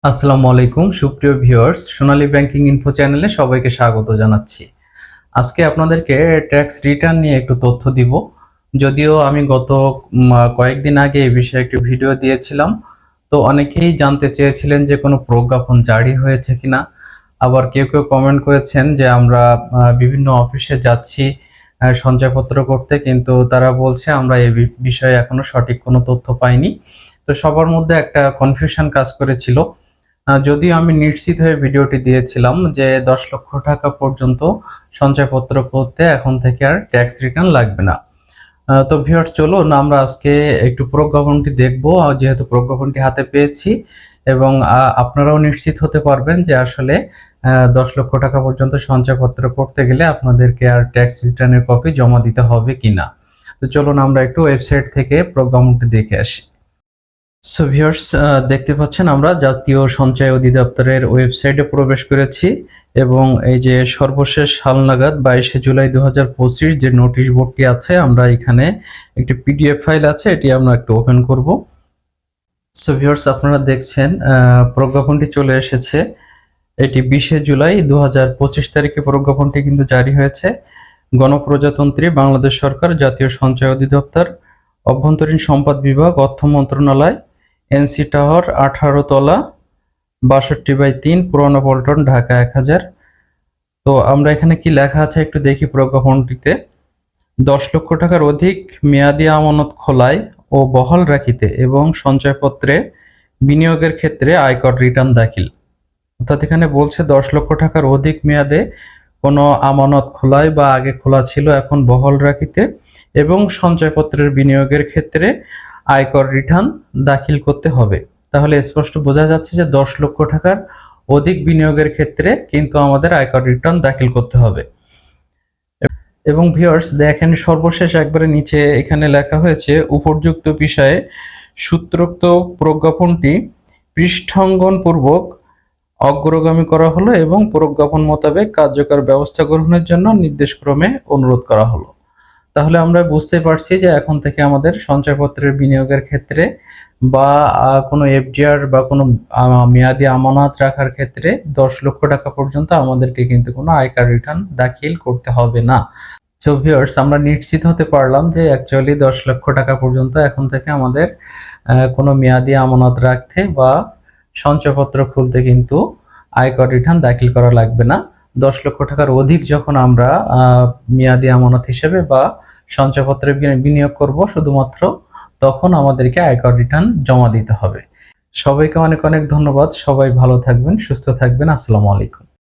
আসসালামু আলাইকুম সুপ্রিয় ভিউয়ার্স, সোনালী ব্যাংকিং ইনফো চ্যানেলে সবাইকে স্বাগত জানাচ্ছি। আজকে আপনাদেরকে ট্যাক্স রিটার্ন নিয়ে একটু তথ্য দিব। যদিও আমি গত কয়েকদিন আগে এই বিষয়ে একটি ভিডিও দিয়েছিলাম, তো অনেকেই জানতে চেয়েছিলেন যে কোনো প্রজ্ঞাপন জারি হয়েছে কিনা। আবার কেউ কেউ কমেন্ট করেছেন যে আমরা বিভিন্ন অফিসে যাচ্ছি সঞ্চয়পত্র করতে, কিন্তু তারা বলছে আমরা এই বিষয়ে এখনো সঠিক কোনো তথ্য পাইনি। তো সবার মধ্যে একটা কনফিউশন কাজ করেছিল। যদিও আমি নিশ্চিত হয়ে ভিডিওটি দিয়েছিলাম যে 10 লক্ষ টাকা পর্যন্ত সঞ্চয়পত্র করতে এখন থেকে আর ট্যাক্স রিটার্ন লাগবে না। তো ভিউয়ার্স, চলুন আমরা আজকে একটু প্রজ্ঞাপনটি দেখব, যেহেতু প্রজ্ঞাপনটি হাতে পেয়েছি, এবং আপনারাও নিশ্চিত হতে পারবেন যে আসলে 10 লক্ষ টাকা পর্যন্ত সঞ্চয়পত্র করতে গেলে আপনাদেরকে আর ট্যাক্স রিটার্নের কপি জমা দিতে হবে কিনা। তো চলুন আমরা একটু ওয়েবসাইট থেকে প্রজ্ঞাপনটি দেখে আসি। সো ভিউয়ার্স, দেখতে পাচ্ছেন আমরা জাতীয় সঞ্চয় অধিদপ্তরের ওয়েবসাইটে প্রবেশ করেছি, এবং এই যে সর্বশেষ হালনাগাদ 22শে জুলাই 2025 যে নোটিশ বোর্ডটি আছে, আমরা এখানে একটি পিডিএফ ফাইল আছে, এটি আমরা একটু ওপেন করব। সো ভিউয়ার্স, আপনারা দেখছেন প্রজ্ঞাপনটি চলে এসেছে। এটি 20শে জুলাই 2025 তারিখে প্রজ্ঞাপনটি কিন্তু জারি হয়েছে। গণপ্রজাতন্ত্রী বাংলাদেশ সরকার, জাতীয় সঞ্চয় অধিদপ্তর, অভ্যন্তরীণ সম্পদ বিভাগ, অর্থ মন্ত্রণালয়, এনসি টাওয়ার, 18 তলা, 62/3, পুরানো পল্টন, ঢাকা 1000। তো আমরা এখানে কি লেখা আছে একটু দেখি প্রজ্ঞাপনটিতে। 10 লক্ষ টাকার অধিক মেয়াদি আমানত খোলায় ও বহাল রাখিতে এবং সঞ্চয়পত্রে বিনিয়োগের ক্ষেত্রে আয়কর রিটার্ন দাখিল। অর্থাৎ এখানে বলছে 10 লক্ষ টাকার অধিক মেয়াদে কোনো আমানত খোলায় বা আগে খোলা ছিল এখন বহাল রাখিতে, এবং সঞ্চয়পত্রের বিনিয়োগের ক্ষেত্রে আয়কর রিটার্ন দাখিল করতে হবে। তাহলে স্পষ্ট বোঝা যাচ্ছে যে 10 লক্ষ টাকার অধিক বিনিয়োগের ক্ষেত্রে কিন্তু আমাদের আয়কর রিটার্ন দাখিল করতে হবে। এবং ভিউয়ার্স দেখেন, সর্বশেষ একবারে নিচে এখানে লেখা হয়েছে উপযুক্ত বিষয়ে সূত্রোক্ত প্রজ্ঞাপনটি পৃষ্ঠাঙ্গন পূর্বক অগ্রগামী করা হলো এবং প্রজ্ঞাপন মোতাবেক কার্যকর ব্যবস্থা গ্রহণের জন্য নির্দেশক্রমে অনুরোধ করা হলো। তাহলে আমরা বুঝতে পারছি যে এখন থেকে আমাদের সঞ্চয়পত্রের বিনিয়োগের ক্ষেত্রে বা কোনো এফডিআর বা কোনো মেয়াদি আমানত রাখার ক্ষেত্রে 10 লক্ষ টাকা পর্যন্ত আমাদেরকে কিন্তু কোনো আয়কর রিটার্ন দাখিল করতে হবে না। সো ভিউয়ার্স, আমরা নিশ্চিত হতে পারলাম যে অ্যাকচুয়ালি 10 লক্ষ টাকা পর্যন্ত এখন থেকে আমাদের কোনো মেয়াদি আমানত রাখতে বা সঞ্চয়পত্র খুলতে কিন্তু আয়কর রিটার্ন দাখিল করা লাগবে না। 10 লক্ষ টাকার অধিক যখন আমরা মেয়াদি আমানত হিসেবে বা সঞ্চয়পত্রে বিনিয়োগ করব শুধুমাত্র, তখন আমাদেরকে আয়কর রিটার্ন জমা দিতে হবে। সবাইকে অনেক অনেক ধন্যবাদ। সবাই ভালো থাকবেন, সুস্থ থাকবেন। আসসালামু আলাইকুম।